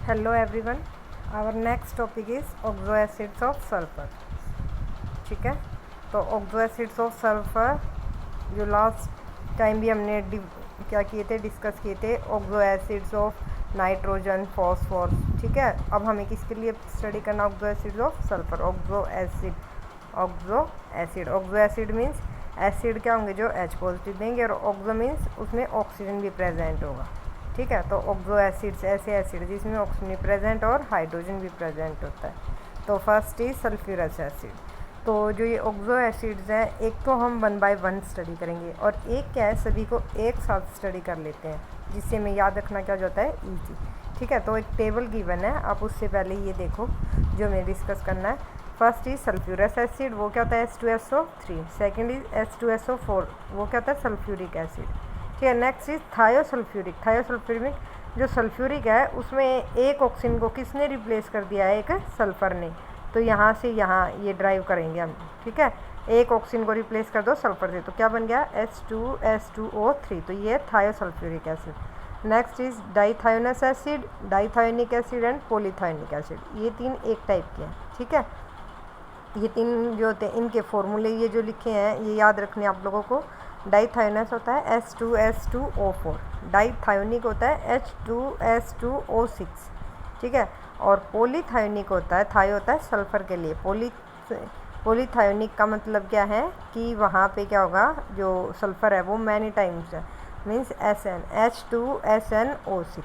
Hello everyone. Our next topic is oxo acids of sulfur. ठीक है, तो oxo acids of sulfur जो last time भी हमने क्या किए थे, डिस्कस किए थे oxo acids of nitrogen phosphorus. ठीक है, अब हमें किसके लिए स्टडी करना oxo acids of sulfur. oxo acid means acid क्या होंगे जो H पॉजिटिव देंगे, और ऑक्सो मीन्स उसमें ऑक्सीजन भी प्रेजेंट होगा. ठीक है, तो ऑक्सो एसिड्स ऐसे एसिड जिसमें ऑक्सीजन भी प्रेजेंट और हाइड्रोजन भी प्रेजेंट होता है. तो फर्स्ट इज सल्फ्यूरस एसिड. तो जो ये ऑक्सो एसिड्स हैं, एक तो हम 1 बाय 1 स्टडी करेंगे और एक क्या है सभी को एक साथ स्टडी कर लेते हैं, जिससे हमें याद रखना क्या जाता है ईजी. ठीक है, तो एक टेबल गिवन है, आप उससे पहले ये देखो जो हमें डिस्कस करना है. फर्स्ट इज सल्फ्यूरस एसिड, वो क्या होता है H2SO3. सेकेंड इज H2SO4, वो क्या होता है सल्फ्यूरिक एसिड. ठीक है, नेक्स्ट इज थायोसल्फ्यूरिक जो सल्फ्यूरिक है उसमें एक ऑक्सीजन को किसने रिप्लेस कर दिया है, एक सल्फ़र ने. तो यहाँ से यहाँ ये ड्राइव करेंगे हम. ठीक है, एक ऑक्सीजन को रिप्लेस कर दो सल्फ़र से, तो क्या बन गया H2SO3. तो ये thiosulphuric acid. Next is dithionous acid, dithionic acid and polythionic acid. ये तीन एक टाइप के हैं. ठीक है, ये तीन जो होते हैं इनके फॉर्मूले ये जो लिखे हैं ये याद रखने आप लोगों को. डाइथायोनस होता है H2S2O4, डाइथायोनिक होता है H2S2O6. ठीक है, और पॉलीथायोनिक होता है, थायो होता है सल्फ़र के लिए. पॉलीथायोनिक का मतलब क्या है कि वहाँ पे क्या होगा, जो सल्फ़र है वो मैनी टाइम्स है, मीन्स SN H2SNO6.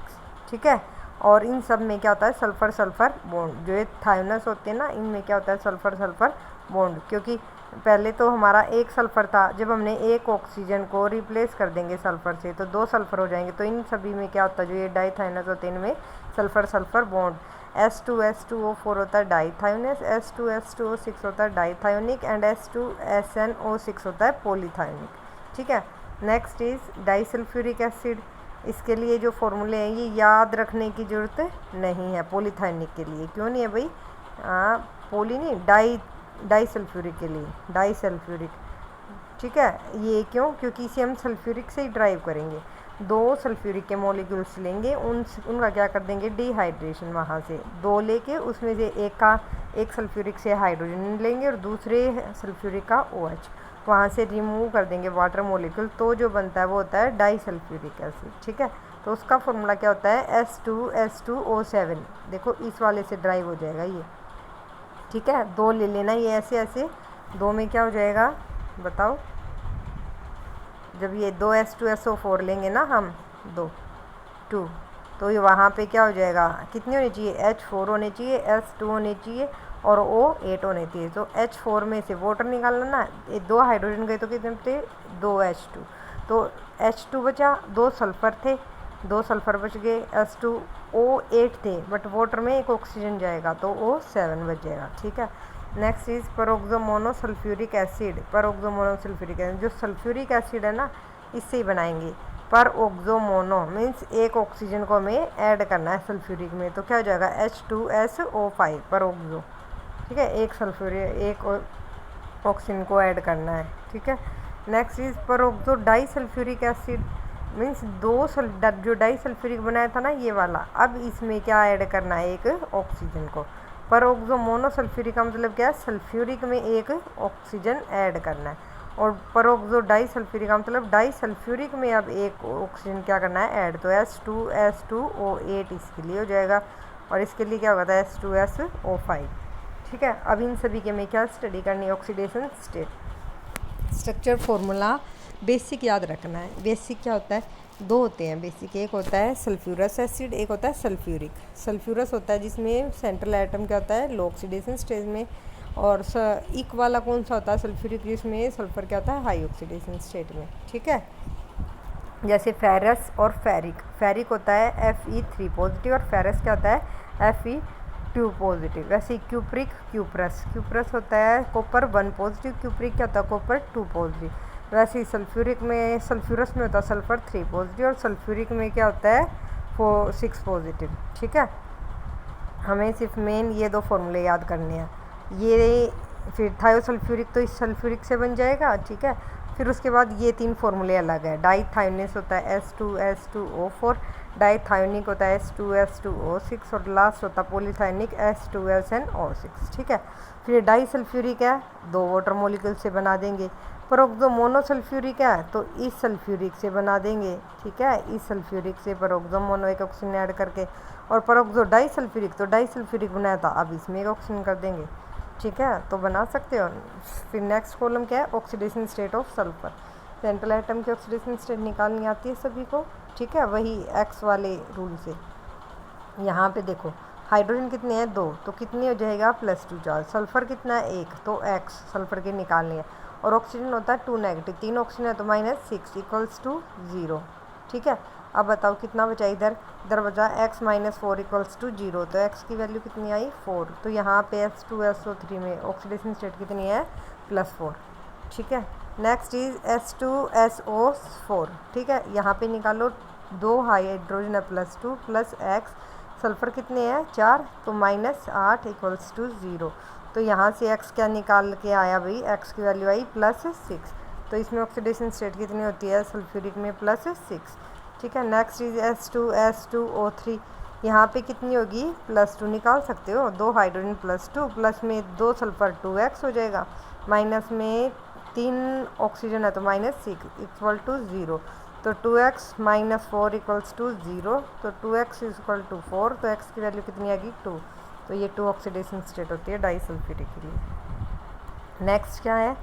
ठीक है, और इन सब में क्या होता है सल्फ़र सल्फ़र बॉन्ड. जो ये थायोनस होते हैं ना, इनमें क्या होता है सल्फ़र सल्फ़र बॉन्ड, क्योंकि पहले तो हमारा एक सल्फ़र था, जब हमने एक ऑक्सीजन को रिप्लेस कर देंगे सल्फ़र से तो 2 सल्फ़र हो जाएंगे. तो इन सभी में क्या होता है, जो ये डाइथायोनस होते हैं इनमें सल्फ़र सल्फ़र बॉन्ड. H2S2O4 होता है डाइथायोनस, H2S2O6 होता है डाइथायोनिक एंड H2SNO6 होता है पॉलीथायोनिक. ठीक है, नेक्स्ट इज डाइसल्फ्यूरिक एसिड. इसके लिए जो फॉर्मूले हैं ये याद रखने की ज़रूरत नहीं है पॉलीथायोनिक के लिए. क्यों नहीं है भाई, पोली नहीं, डाइसल्फ्यूरिक के लिए डाइसल्फ्यूरिक. ठीक है, ये क्यों, क्योंकि इसे हम सल्फ्यूरिक से ही ड्राइव करेंगे. 2 सल्फ्यूरिक के मॉलिक्यूल्स लेंगे, उनका क्या कर देंगे डिहाइड्रेशन, वहाँ से 2 लेके उसमें से एक सल्फ्यूरिक से हाइड्रोजन लेंगे और दूसरे सल्फ्यूरिक का OH, वहाँ से रिमूव कर देंगे वाटर मॉलिक्यूल. तो जो बनता है वो होता है डाइसल्फ्यूरिक एसिड. ठीक है, तो उसका फॉर्मूला क्या होता है H2S2O7. देखो इस वाले से ड्राइव हो जाएगा ये. ठीक है, 2 ले लेना, ये ऐसे ऐसे 2 में क्या हो जाएगा बताओ, जब ये 2 H2SO4 लेंगे ना हम 2, तो ये वहाँ पे क्या हो जाएगा, कितनी होनी चाहिए H4 होने चाहिए, S2 होने चाहिए और O8 होने चाहिए. तो H4 में से वाटर निकालना ना, ये 2 हाइड्रोजन गए तो कितने थे 2 H2. तो H2 बचा, 2 सल्फ़र थे, 2 सल्फ़र बच गए, H2O8 थे, बट वाटर में एक ऑक्सीजन जाएगा तो O7 बच जाएगा. ठीक है, नेक्स्ट इज पेरोक्सोमोनोसल्फ्यूरिक एसिड. पेरोक्सोमोनोसल्फ्यूरिक एसिड जो सल्फ्यूरिक एसिड है ना, इससे ही बनाएंगे. पर ऑक्सोमोनो मीन्स एक ऑक्सीजन को हमें ऐड करना है सल्फ्यूरिक में, तो क्या हो जाएगा H2SO5 पर ऑक्सो. ठीक है, एक सल्फ्यूरिक एक ऑक्सीजन को ऐड करना है. ठीक है, next is peroxo disulphuric acid means जो डाइसल्फ्यूरिक बनाया था ना ये वाला, अब इसमें क्या ऐड करना है एक ऑक्सीजन को. पर ऑक्सोमोनोसल्फ्यूरिक का मतलब क्या है, सल्फ्यूरिक में एक ऑक्सीजन ऐड करना है. और परोक्सो डाइसल्फ्यूरिक का मतलब डाइसल्फ्यूरिक में अब एक ऑक्सीजन क्या करना है ऐड, तो H2S2O8 इसके लिए हो जाएगा, और इसके लिए क्या होगा H2SO5. ठीक है, अब इन सभी के में क्या स्टडी करनी है, oxidation state. Structure formula basic याद रखना है. बेसिक क्या होता है, 2 होते हैं बेसिक. एक होता है सल्फ्यूरस एसिड, एक होता है सल्फ्यूरिक. सल्फ्यूरस होता है जिसमें सेंट्रल एटम क्या होता है लो ऑक्सीडेशन स्टेज में, और इक वाला कौन सा होता है सल्फ्यूरिक, जिसमें सल्फर क्या होता है हाई ऑक्सीडेशन स्टेट में. ठीक है, जैसे फेरस और फेरिक होता है Fe3 पॉजिटिव और फेरस क्या होता है Fe2 पॉजिटिव. वैसे क्यूप्रस होता है कॉपर 1 पॉजिटिव, क्यूप्रिक क्या होता है कॉपर 2 पॉजिटिव. वैसे ही सल्फ्यूरस में होता है सल्फ़र 3 पॉजिटिव, और सल्फ्यूरिक में क्या होता है 6 पॉजिटिव. ठीक है, हमें सिर्फ मेन ये 2 फॉर्मूले याद करने हैं. ये फिर थायोसल्फ्यूरिक तो इस सल्फ्यूरिक से बन जाएगा. ठीक है, फिर उसके बाद ये 3 फॉर्मूले अलग है. डाइथायोनस होता है H2S2O4, डाइथायोनिक होता है H2S2O6 और लास्ट होता है पॉलीथायोनिक H2SnO6, ठीक है। फिर डाइसल्फ्यूरिक है, 2 वाटर मॉलिक्यूल से बना देंगे। परोक्सो मोनोसल्फ्यूरिक है तो इस सल्फ्यूरिक से बना देंगे, ठीक है, इस सल्फ्यूरिक से परोक्सो मोनो एक ऑक्सीजन ऐड करके। और परोक्सो डाइसल्फ्यूरिक तो डाइसल्फ्यूरिक बनाया था, अब इसमें एक ऑक्सीजन कर देंगे, ठीक है, तो बना सकते हो। फिर नेक्स्ट कॉलम क्या है, oxidation state of sulphur. Central atom की ऑक्सीडेशन स्टेट निकालनी आती है सभी को, ठीक है, वही एक्स वाले रूल से। यहाँ पे देखो हाइड्रोजन कितने हैं 2, तो कितनी हो जाएगा +2 चार्ज। सल्फर कितना है 1, तो x सल्फर के निकालनी है। और ऑक्सीजन होता है 2 नेगेटिव, 3 ऑक्सीजन है तो -6 = 0, ठीक है। अब बताओ कितना बचा इधर बचा x - 4 = 0, तो x की वैल्यू कितनी आई 4। तो यहाँ पे H2SO3 में ऑक्सीडेशन स्टेट कितनी है +4, ठीक है। नेक्स्ट इज H2SO4, ठीक है, यहाँ पे निकालो 2 हाइड्रोजन है +2 + x, सल्फर कितने हैं 4, तो -8 = 0। तो यहाँ से x क्या निकाल के आया भाई, x की वैल्यू आई +6, तो इसमें ऑक्सीडेशन स्टेट कितनी होती है सल्फ्यूरिक में +6, ठीक है। नेक्स्ट इज H2S2O3, यहाँ पे कितनी होगी +2 निकाल सकते हो, 2 हाइड्रोजन +2 प्लस में 2 सल्फर 2x हो जाएगा, माइनस में 3 ऑक्सीजन है तो -6 = 0, तो 2x - 4 = 0, तो 2x = 4, तो x की वैल्यू कितनी आएगी 2, तो ये 2 ऑक्सीडेशन स्टेट होती है डाइसल्फ्यूरिक के लिए। नेक्स्ट क्या है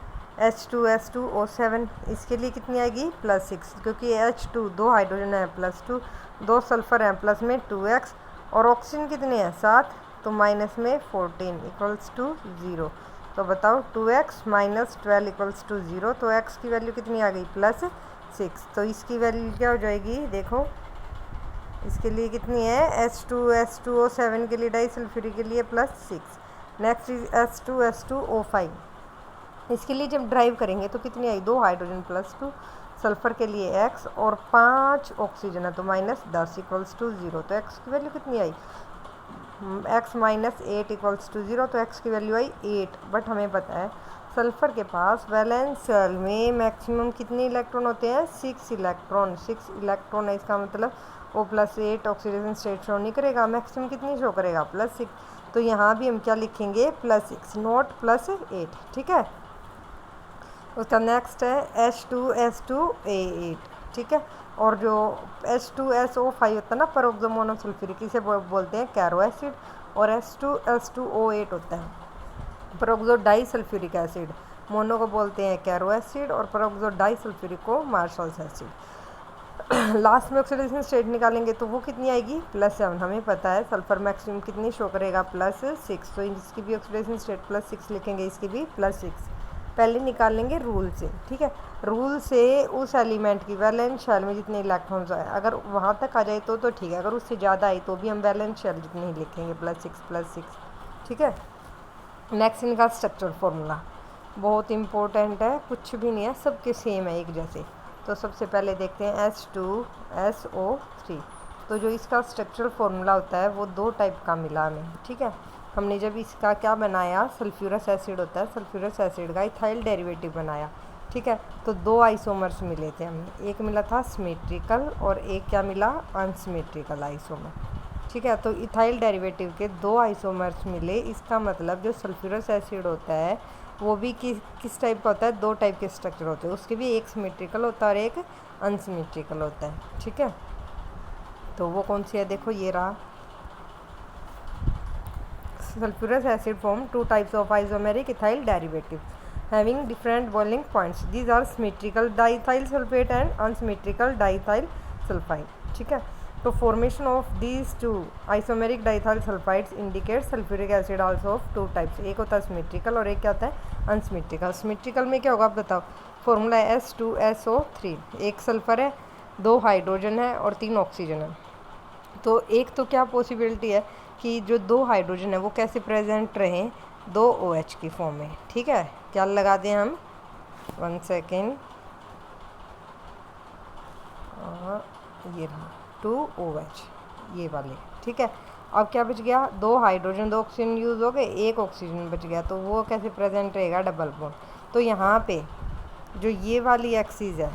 H2S2O7, इसके लिए कितनी आएगी +6, क्योंकि H2 2 हाइड्रोजन है +2, 2 सल्फर हैं प्लस में 2x, और ऑक्सीजन कितने हैं 7, तो माइनस में 14 = 0। तो बताओ 2x - 12 = 0, तो x की वैल्यू कितनी आ गई +6, तो इसकी वैल्यू क्या हो जाएगी, देखो इसके लिए कितनी है H2S2O7 के लिए डाइसल्फ्यूरिक के लिए +6। नेक्स्ट इज H2S2O5, इसके लिए जब ड्राइव करेंगे तो कितनी आई 2 हाइड्रोजन +2, सल्फर के लिए x और 5 ऑक्सीजन है तो -10 = 0, तो x की वैल्यू कितनी आई x - 8 = 0, तो x की वैल्यू आई 8। बट हमें पता है सल्फर के पास वैलेंस शेल में मैक्सिमम कितने इलेक्ट्रॉन होते हैं 6 इलेक्ट्रॉन, 6 इलेक्ट्रॉन है, इसका मतलब O+8 ऑक्सीडेशन स्टेट शो नहीं करेगा, मैक्सिमम कितनी शो करेगा +6, तो यहाँ भी हम क्या लिखेंगे +6 नॉट +8, ठीक है। उसका नेक्स्ट है H2S2A8, ठीक है, और जो H2SO5 होता है ना परोक्सो मोनोसल्फ्यूरिक, इसे बोलते हैं कैरो एसिड, और H2S2O8 होता है परोक्सो डाइसल्फ्यूरिक एसिड, मोनो को बोलते हैं कैरो एसिड और परोक्सो डाइसल्फ्यूरिक को मार्शल्स एसिड। लास्ट में ऑक्सीडेशन स्टेट निकालेंगे तो वो कितनी आएगी +7, हमें पता है सल्फर मैक्सिमम कितनी शो करेगा +6, तो इसकी भी ऑक्सीडेशन स्टेट +6 लिखेंगे, इसकी भी +6। पहले निकाल लेंगे रूल से, ठीक है, रूल से उस एलिमेंट की वैलेंस शेल में जितने इलेक्ट्रॉन्स आए अगर वहाँ तक आ जाए तो ठीक है, अगर उससे ज़्यादा आई तो भी हम वैलेंस शेल जितने ही लिखेंगे +6, ठीक है। नेक्स्ट इनका स्ट्रक्चरल फॉर्मूला बहुत इंपॉर्टेंट है, कुछ भी नहीं है, सबके सेम है एक जैसे। तो सबसे पहले देखते हैं H2SO3, तो जो इसका स्ट्रक्चरल फॉर्मूला होता है वो 2 टाइप का मिला हमें, ठीक है। हमने जब इसका क्या बनाया सल्फ्यूरस एसिड होता है, सल्फ्यूरस एसिड का इथाइल डेरिवेटिव बनाया, ठीक है, तो 2 आइसोमर्स मिले थे हमें, एक मिला था सिमेट्रिकल और एक क्या मिला अनसिमेट्रिकल आइसोमर, ठीक है। तो इथाइल डेरिवेटिव के 2 आइसोमर्स मिले, इसका मतलब जो सल्फ्यूरस एसिड होता है वो भी किस टाइप का होता है, 2 टाइप के स्ट्रक्चर होते हैं, उसके भी एक सिमेट्रिकल होता है और एक अनसिमेट्रिकल होता है, ठीक है। तो वो कौन सी है, देखो ये रहा। Sulfurous acid form 2 types of isomeric ethyl derivative having different boiling points. These are symmetrical diethyl sulfate and unsymmetrical diethyl sulfide, ठीक है। तो formation of these 2 isomeric diethyl sulfides indicates sulfuric acid also of 2 types, एक होता है symmetrical और एक क्या होता है unsymmetrical। symmetrical में क्या होगा आप बताओ, फॉर्मूला है H2SO3, एक सल्फर है 2 हाइड्रोजन है और 3 ऑक्सीजन है, तो एक तो क्या पॉसिबिलिटी है कि जो 2 हाइड्रोजन है वो कैसे प्रेजेंट रहें 2 OH की फॉर्म में, ठीक है। क्या लगा दें हम 1 सेकेंड, ये रहा 2 OH ये वाले, ठीक है। अब क्या बच गया 2 हाइड्रोजन 2 ऑक्सीजन यूज़ हो गए, 1 ऑक्सीजन बच गया, तो वो कैसे प्रेजेंट रहेगा डबल बॉन्ड। तो यहाँ पे जो ये वाली एक्सिस है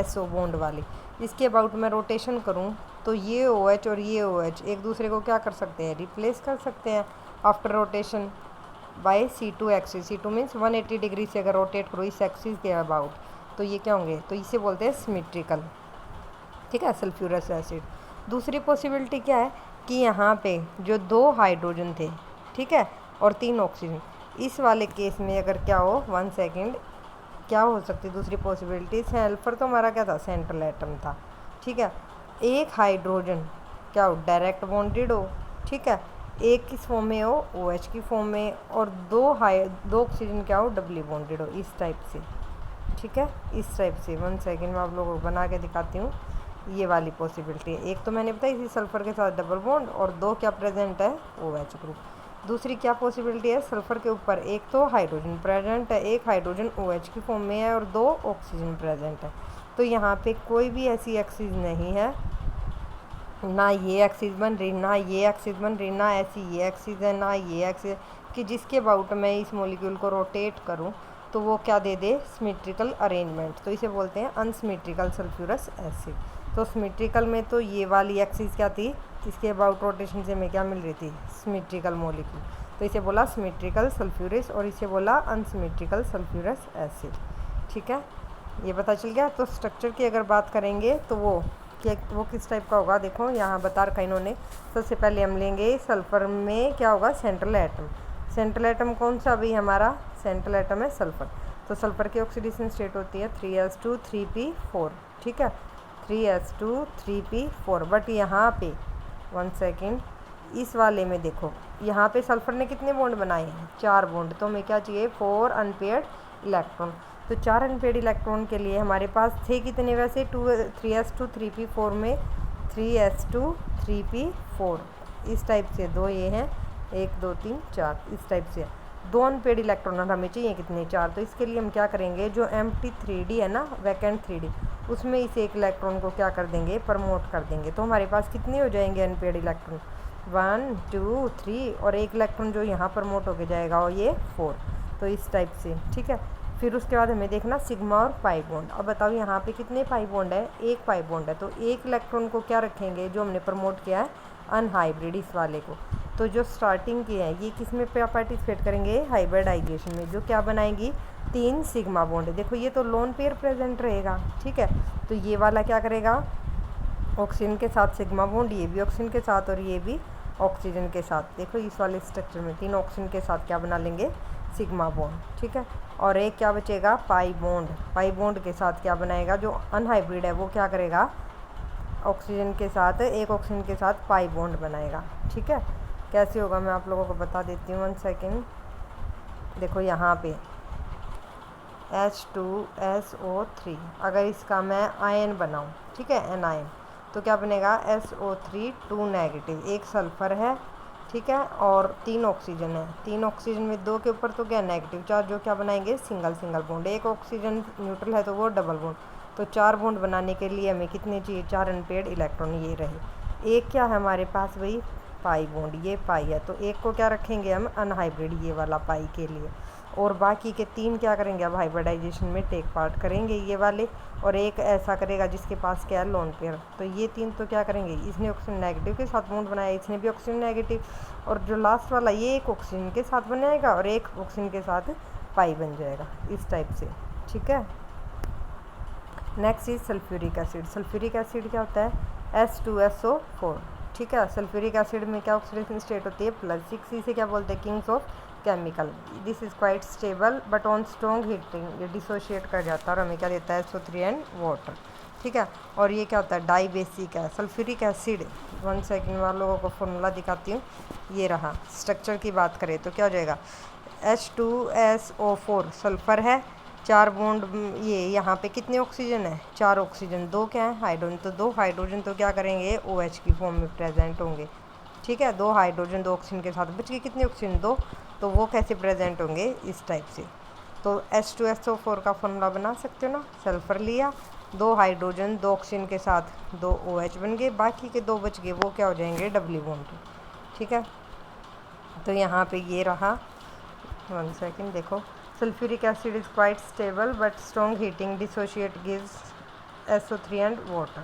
SO बॉन्ड वाली, इसके अबाउट मैं रोटेशन करूँ तो ये OH और ये OH एक दूसरे को क्या कर सकते हैं, रिप्लेस कर सकते हैं after rotation bye C2 axis. C2 means 180 degree से अगर रोटेट करो इस एक्सिस के अबाउट, तो ये क्या होंगे, तो इसे बोलते हैं सिमेट्रिकल। ठीक है, सल्फ्यूरस एसिड। दूसरी पॉसिबिलिटी क्या है कि यहाँ पे जो 2 हाइड्रोजन थे, ठीक है, और 3 ऑक्सीजन, इस वाले केस में अगर क्या हो, 1 सेकेंड, क्या हो सकती है दूसरी पॉसिबिलिटी, सल्फर तो हमारा क्या था, सेंट्रल एटम था, ठीक है, एक हाइड्रोजन क्या हो, डायरेक्ट बॉन्डेड हो, ठीक है, एक किस फॉर्म में हो, OH की फॉर्म में, और 2 ऑक्सीजन क्या हो, डबली बॉन्डेड हो, इस टाइप से। ठीक है, इस टाइप से। 1 सेकेंड में आप लोगों को बना के दिखाती हूँ। ये वाली पॉसिबिलिटी है, एक तो मैंने बताई इसी सल्फ़र के साथ डबल बॉन्ड, और 2 क्या प्रेजेंट है, OH ग्रुप। दूसरी क्या पॉसिबिलिटी है, सल्फ़र के ऊपर एक तो हाइड्रोजन प्रेजेंट है, एक हाइड्रोजन OH की फॉर्म में है, और 2 ऑक्सीजन प्रेजेंट है। तो यहाँ पे कोई भी ऐसी एक्सिस नहीं है, ना ये एक्सिस बन रही, ना ये एक्सिस बन रही, ना ऐसी ये एक्सिस है, ना ये एक्सिस, कि जिसके अबाउट मैं इस मॉलिक्यूल को रोटेट करूं तो वो क्या दे दे, सिमेट्रिकल अरेंजमेंट। तो इसे बोलते हैं अनसिमेट्रिकल सल्फ्यूरस एसिड। तो सिमेट्रिकल में तो ये वाली एक्सिस क्या थी, इसके अबाउट रोटेशन से हमें क्या मिल रही थी, सिमेट्रिकल मॉलिक्यूल। तो इसे बोला सिमेट्रिकल सल्फ्यूरस, और इसे बोला अनसिमेट्रिकल सल्फ्यूरस एसिड। ठीक है, ये पता चल गया। तो स्ट्रक्चर की अगर बात करेंगे तो वो किस टाइप का होगा, देखो यहाँ बता रखा इन्होंने। सबसे पहले हम लेंगे सल्फ़र में क्या होगा, सेंट्रल एटम। सेंट्रल एटम कौन सा अभी हमारा, सेंट्रल एटम है सल्फ़र। तो सल्फ़र की ऑक्सीडेशन स्टेट होती है 3s2 3p4। ठीक है, 3s2 3p4। बट यहाँ पे 1 सेकेंड, इस वाले में देखो, यहाँ पे सल्फ़र ने कितने बॉन्ड बनाए हैं, 4 बॉन्ड। तो हमें क्या चाहिए, 4 अनपेयर्ड इलेक्ट्रॉन। तो 4 अनपेयर्ड इलेक्ट्रॉन के लिए हमारे पास थे कितने, वैसे 3s2 3p4 में 3s2 3p4 इस टाइप से, 2 ये हैं, 1 2 3 4 इस टाइप से। 2 अनपेयर्ड इलेक्ट्रॉन हमें चाहिए कितने, 4। तो इसके लिए हम क्या करेंगे, जो एम्प्टी 3D है ना, वैकेंट 3D, उसमें इस एक इलेक्ट्रॉन को क्या कर देंगे, प्रमोट कर देंगे। तो हमारे पास कितने हो जाएंगे अनपेयर्ड इलेक्ट्रॉन, 1 2 3, और एक इलेक्ट्रॉन जो यहाँ प्रमोट होके जाएगा और ये 4। तो इस टाइप से। ठीक है, फिर उसके बाद हमें देखना सिग्मा और पाई बॉन्ड। अब बताओ यहाँ पे कितने पाई बॉन्ड है, एक पाई बॉन्ड है। तो एक इलेक्ट्रॉन को क्या रखेंगे, जो हमने प्रमोट किया है अनहाइब्रिड, इस वाले को। तो जो स्टार्टिंग की है ये किस में पार्टिसिपेट करेंगे, हाइब्रिडाइजेशन में, जो क्या बनाएंगी, 3 सिग्मा बॉन्ड। देखो ये तो लोन पेयर प्रेजेंट रहेगा। ठीक है, तो ये वाला क्या करेगा, ऑक्सीजन के साथ सिग्मा बॉन्ड, ये भी ऑक्सीजन के साथ, और ये भी ऑक्सीजन के साथ। देखो इस वाले स्ट्रक्चर में 3 ऑक्सीजन के साथ क्या बना लेंगे, सिग्मा बॉन्ड। ठीक है, और एक क्या बचेगा, पाई बॉन्ड। पाई बॉन्ड के साथ क्या बनाएगा, जो अनहाइब्रिड है वो क्या करेगा, ऑक्सीजन के साथ, एक ऑक्सीजन के साथ पाई बॉन्ड बनाएगा। ठीक है, कैसे होगा मैं आप लोगों को बता देती हूँ। 1 सेकेंड, देखो यहाँ पे H2SO3, अगर इसका मैं आयन बनाऊँ, ठीक है, एनायन, तो क्या बनेगा, SO3 2 नेगेटिव, एक सल्फ़र है, ठीक है, और 3 ऑक्सीजन है। 3 ऑक्सीजन में 2 के ऊपर तो क्या नेगेटिव चार्ज, जो क्या बनाएंगे, सिंगल सिंगल बॉन्ड। एक ऑक्सीजन न्यूट्रल है तो वो डबल बॉन्ड। तो 4 बॉन्ड बनाने के लिए हमें कितने चाहिए, 4 अनपेयर्ड इलेक्ट्रॉन ये रहे। एक क्या है हमारे पास भाई, पाई बॉन्ड, ये पाई है, तो एक को क्या रखेंगे हम, अनहाइब्रिड, ये वाला पाई के लिए। और बाकी के 3 क्या करेंगे, अब हाइब्रिडाइजेशन में टेक पार्ट करेंगे ये वाले, और एक ऐसा करेगा जिसके पास क्या है, लोन पेयर। तो ये 3 तो क्या करेंगे, इसने ऑक्सीजन नेगेटिव के साथ बॉन्ड बनाया, इसने भी ऑक्सीजन नेगेटिव, और जो लास्ट वाला ये एक ऑक्सीजन के साथ बनाएगा और एक ऑक्सीजन के साथ पाई बन जाएगा, इस टाइप से। ठीक है, next is sulphuric acid. Sulphuric acid क्या होता है, H2SO4। ठीक है, सल्फ्यूरिक एसिड में क्या ऑक्सीडेशन स्टेट होती है, +6। इसे क्या बोलते हैं, Kings of chemical. This is quite stable but on strong heating ये डिसोशिएट कर जाता है और हमें क्या देता है, SO3 एंड वाटर। ठीक है, और ये क्या होता है, डाई बेसिक है। सल्फ्यूरिक एसिड, 1 सेकेंड में आप लोगों को फॉर्मूला दिखाती हूँ। ये रहा, स्ट्रक्चर की बात करें तो क्या हो जाएगा, H2SO4 सल्फ़र है, 4 बॉन्ड, ये यहाँ पे कितने ऑक्सीजन है, 4 ऑक्सीजन, 2 क्या है, हाइड्रोजन। तो 2 हाइड्रोजन तो क्या करेंगे, OH की फॉर्म में प्रेजेंट होंगे। ठीक है, 2 हाइड्रोजन 2 ऑक्सीजन के साथ, बच गए कितने ऑक्सीजन, 2। तो वो कैसे प्रेजेंट होंगे, इस टाइप से। तो H2SO4 का फॉर्मूला बना सकते हो ना, सल्फ़र लिया, 2 हाइड्रोजन 2 ऑक्सीजन के साथ 2 OH बन गए, बाकी के 2 बच गए, वो क्या हो जाएंगे, डबली बॉन्ड। ठीक है, तो यहाँ पे ये रहा। 1 सेकेंड, देखो sulphuric acid is quite stable but strong heating dissociate gives SO3 and water.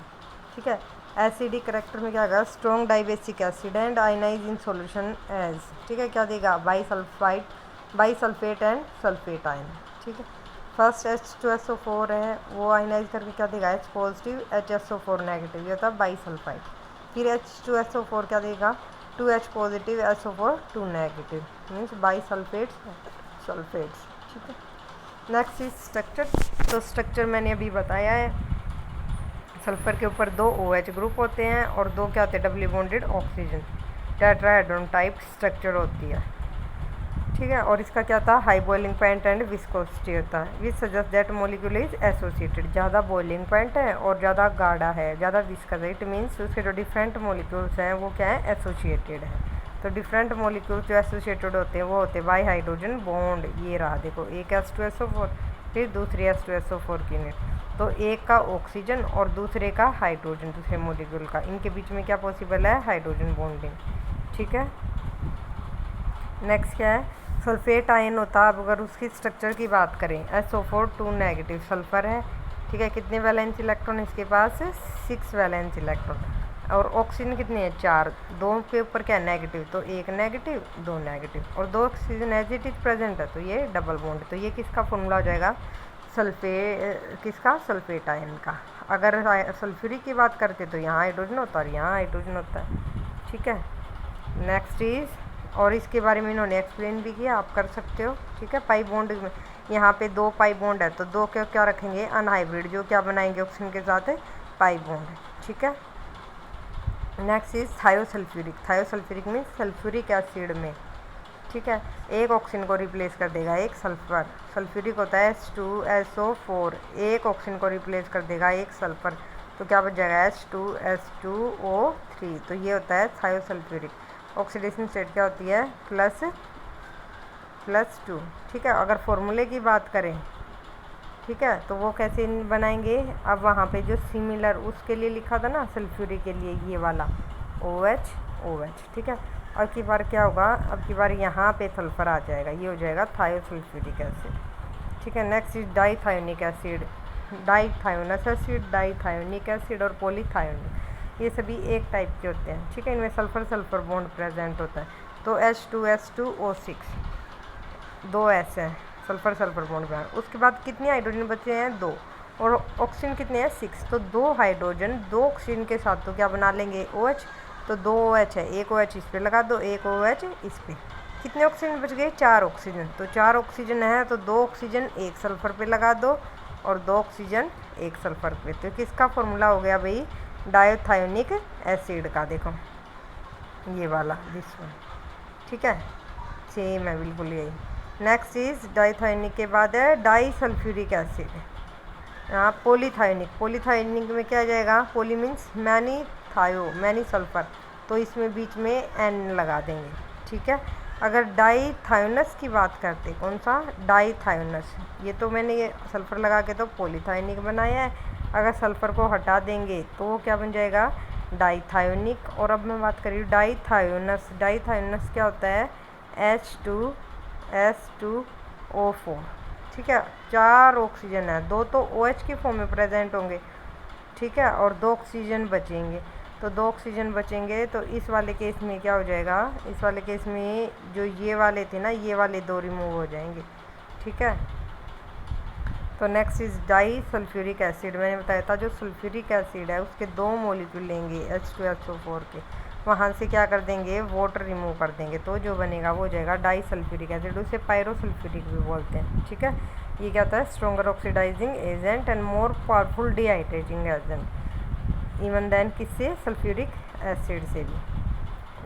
ठीक है, एसिडिक करेक्टर में क्या आएगा, strong dibasic acid and ionise in solution as, ठीक है, क्या देगा, बाईसल्फेट एंड सल्फेट आयन, ठीक है। फर्स्ट H2SO4 है, वो आयनाइज करके क्या देगा, H पॉजिटिव HSO4 नेगेटिव, ये होता है बाईसल्फाइड। फिर H2SO4 क्या देगा, 2H positive SO4 2 negative, means bisulphates sulphates, ठीक है। Next is structure. तो स्ट्रक्चर मैंने अभी बताया है, सल्फर के ऊपर 2 OH ग्रुप होते हैं और 2 क्या होते हैं, doubly bonded oxygen, tetrahedron type structure होती है, ठीक है। और इसका क्या था, high boiling point and viscosity होता है, विच suggest that molecule is associated, ज़्यादा बॉइलिंग पॉइंट है और ज़्यादा गाढ़ा है, ज़्यादा विस्कस है, इट मीन्स उसके जो डिफरेंट मॉलिक्यूल्स हैं वो क्या है, एसोसिएटेड है। तो डिफरेंट मॉलिक्यूल्स जो एसोसिएटेड होते हैं वो होते हैं बाई हाइड्रोजन बॉन्ड, ये रहा देखो, एक H2SO4 फिर दूसरी H2SO4 की यूनिट, तो एक का ऑक्सीजन और दूसरे का हाइड्रोजन, दूसरे मॉलिक्यूल का, इनके बीच में क्या पॉसिबल है, हाइड्रोजन बॉन्डिंग, ठीक है। नेक्स्ट क्या है, सल्फेट आयन होता है। अब अगर उसकी स्ट्रक्चर की बात करें, SO4 2 नेगेटिव सल्फर है, ठीक है, कितने वैलेंस इलेक्ट्रॉन इसके पास, 6 वैलेंस इलेक्ट्रॉन, और ऑक्सीजन कितने हैं, 4, 2 के ऊपर क्या है, नेगेटिव, तो 1 नेगेटिव 2 नेगेटिव, और 2 oxygen as it is present है, तो ये डबल बॉन्ड, तो ये किसका फॉर्मूला हो जाएगा, सल्फेट आयन का। अगर सल्फ्यूरिक की बात करते तो यहाँ हाइड्रोजन होता है और यहाँ हाइड्रोजन होता है, ठीक है। नेक्स्ट इज, और इसके बारे में इन्होंने एक्सप्लेन भी किया, आप कर सकते हो, ठीक है। पाई बॉन्ड में यहाँ पे 2 पाई बॉन्ड है, तो 2 के क्या रखेंगे, अनहाइब्रिड, जो क्या बनाएंगे ऑक्सीजन के साथ पाई बॉन्ड, ठीक है। Next is thiosulphuric means sulphuric acid में, ठीक है, एक ऑक्सीजन को रिप्लेस कर देगा एक सल्फर, सल्फ्यूरिक होता है H2SO4, एक ऑक्सीजन को रिप्लेस कर देगा एक सल्फर, तो क्या बच जाएगा, H2S2O3, तो ये होता है थायोसल्फ्यूरिक। ऑक्सीडेशन स्टेट क्या होती है, +2, ठीक है। अगर फॉर्मूले की बात करें, ठीक है, तो वो कैसे बनाएंगे, अब वहाँ पे जो सिमिलर उसके लिए लिखा था ना, सल्फ्यूरिक के लिए ये वाला OH, ठीक है। अब की बार क्या होगा, अब की बार यहाँ पे सल्फर आ जाएगा, ये हो जाएगा थायोसल्फ्यूरिक एसिड, ठीक है। Next is dithionic acid, dithionous acid, dithionic acid और पॉलीथायोनिक, ये सभी एक टाइप के होते हैं, ठीक है। इनमें सल्फर बॉन्ड प्रेजेंट होता है, तो H2S2O6, 2 S है, सल्फर बॉन्ड में। उसके बाद कितने हाइड्रोजन बचे हैं, 2, और ऑक्सीजन कितने हैं, 6, तो 2 हाइड्रोजन 2 ऑक्सीजन के साथ तो क्या बना लेंगे, OH, तो 2 OH है, एक OH इस पे लगा दो, एक OH इस पे, कितने ऑक्सीजन बच गए, 4 ऑक्सीजन, तो 4 ऑक्सीजन है, तो 2 ऑक्सीजन एक सल्फर पे लगा दो और 2 ऑक्सीजन एक सल्फर पे, तो किसका फॉर्मूला हो गया भाई, डाइथायोनिक एसिड का, देखो ये वाला दिस वन, ठीक है, सेम है बिल्कुल यही। नेक्स्ट इज डाइथायोनिक के बाद है डाइसल्फ्यूरिक एसिड, यहाँ पॉलीथायोनिक में क्या आ जाएगा, पॉली मीन्स मैनी सल्फर, तो इसमें बीच में N लगा देंगे, ठीक है। अगर डाइथायोनस की बात करते, कौन सा, डाइथायोनस, ये तो मैंने ये सल्फर लगा के तो पॉलीथायोनिक बनाया है, अगर सल्फर को हटा देंगे तो वो क्या बन जाएगा, डाइथायोनिक। और अब मैं बात करी डाइथायोनस, डाइथायोनस क्या होता है, H2S2O4, ठीक है, 4 ऑक्सीजन है, 2 तो OH के फॉर्म में प्रेजेंट होंगे, ठीक है, और 2 ऑक्सीजन बचेंगे, तो 2 ऑक्सीजन बचेंगे, तो इस वाले केस में क्या हो जाएगा, इस वाले केस में जो ये वाले थे ना, ये वाले 2 रिमूव हो जाएंगे, ठीक है। तो next is disulphuric acid, मैंने बताया था जो सल्फ्यूरिक एसिड है उसके 2 मॉलिक्यूल लेंगे H2SO4 के, वहाँ से क्या कर देंगे, वाटर रिमूव कर देंगे, तो जो बनेगा वो हो जाएगा डाई सल्फ्यूरिक एसिड, उसे पायरोसल्फ्यूरिक भी बोलते हैं, ठीक है। ये क्या होता है, stronger oxidising agent and more powerful dehydrating agent even than किससे, सल्फ्यूरिक एसिड से भी।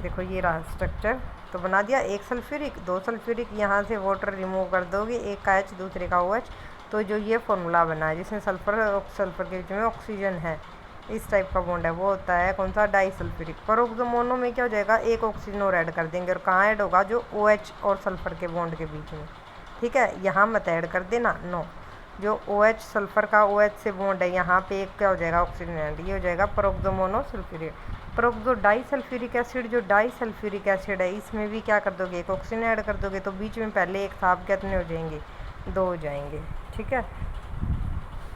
देखो ये रहा स्ट्रक्चर, तो बना दिया, एक सल्फ्यूरिक 2 सल्फ्यूरिक, यहाँ से वाटर रिमूव कर दोगे, एक का H दूसरे का OH, तो जो ये फॉर्मूला बना है जिसमें सल्फर के बीच में ऑक्सीजन है, इस टाइप का बॉन्ड है, वो होता है कौन सा, डाइसल्फ्यूरिक। परोक्सोमोनो में क्या हो जाएगा, एक ऑक्सीजन और ऐड कर देंगे, और कहाँ ऐड होगा, जो OH और सल्फर के बॉन्ड के बीच में, ठीक है, यहाँ मत ऐड कर देना, नो, जो OH सल्फर का OH से बॉन्ड है, यहाँ पे एक क्या हो जाएगा, ऑक्सीजन ऐड, ये हो जाएगा परोक्सोमोनो सल्फ्यूरिक। परोक्सो डाइसल्फ्यूरिक एसिड, जो डाइसल्फ्यूरिक एसिड है, इसमें भी क्या कर दोगे, एक ऑक्सीजन ऐड कर दोगे, तो बीच में पहले एक था, अब कितने हो जाएंगे, 2 हो जाएंगे, ठीक है।